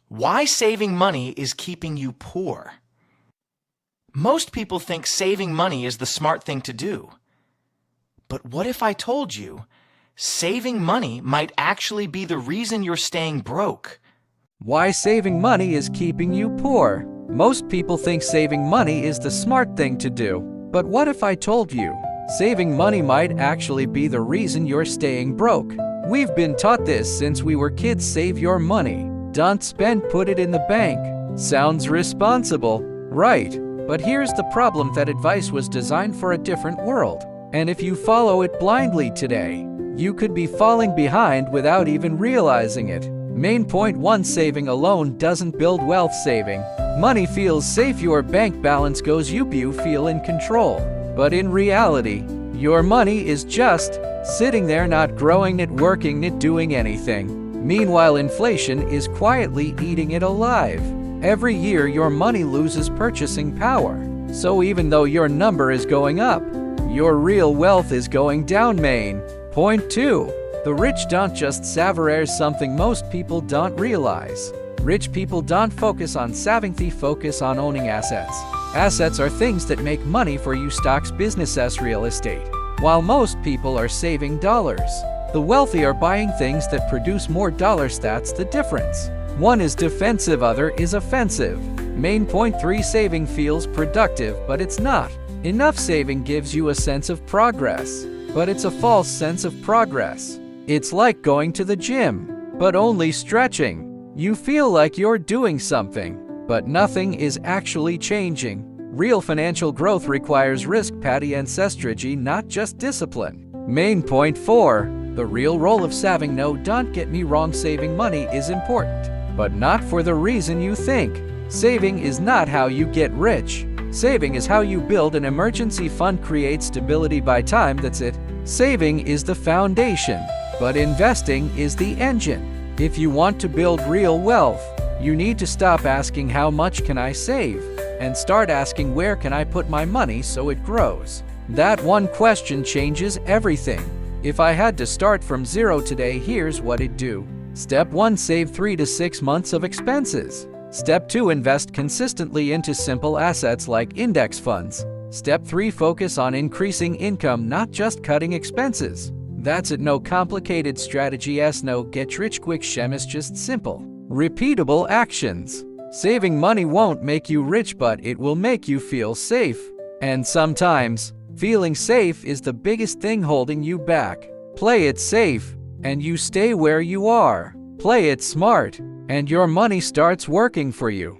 Why saving money is keeping you poor. Most people think saving money is the smart thing to do. But what if I told you saving money might actually be the reason you're staying broke? Why saving money is keeping you poor. Most people think saving money is the smart thing to do. But what if I told you saving money might actually be the reason you're staying broke? We've been taught this since we were kids. Save your money. Don't spend, put it in the bank. Sounds responsible, right? But here's the problem: that advice was designed for a different world. And if you follow it blindly today, you could be falling behind without even realizing it. Main point 1: saving alone doesn't build wealth. Saving money feels safe. Your bank balance goes up. You feel in control. But in reality, your money is just sitting there, not growing, not working, not doing anything. Meanwhile, inflation is quietly eating it alive. Every year, your money loses purchasing power. So even though your number is going up, your real wealth is going down. Main point 2: the rich don't just savor, something most people don't realize. Rich people don't focus on saving, they focus on owning assets. Assets are things that make money for you: stocks, businesses, real estate. While most people are saving dollars, the wealthy are buying things that produce more dollars. That's the difference. One is defensive, other is offensive. Main point 3: saving feels productive, but it's not. Enough saving gives you a sense of progress, but it's a false sense of progress. It's like going to the gym, but only stretching. You feel like you're doing something, but nothing is actually changing. Real financial growth requires risk, and strategy, not just discipline. Main point 4: the real role of saving. No, don't get me wrong, saving money is important, but not for the reason you think. Saving is not how you get rich. Saving is how you build an emergency fund, create stability by time. That's it. Saving is the foundation, but investing is the engine. If you want to build real wealth, you need to stop asking how much can I save, and start asking where can I put my money so it grows. That one question changes everything. If I had to start from zero today, here's what I'd do. Step 1: save 3 to 6 months of expenses. Step 2: invest consistently into simple assets like index funds. Step 3: focus on increasing income, not just cutting expenses. That's it. No complicated strategy, no get-rich-quick schemes, just simple, repeatable actions. Saving money won't make you rich, but it will make you feel safe. And sometimes, feeling safe is the biggest thing holding you back. Play it safe, and you stay where you are. Play it smart, and your money starts working for you.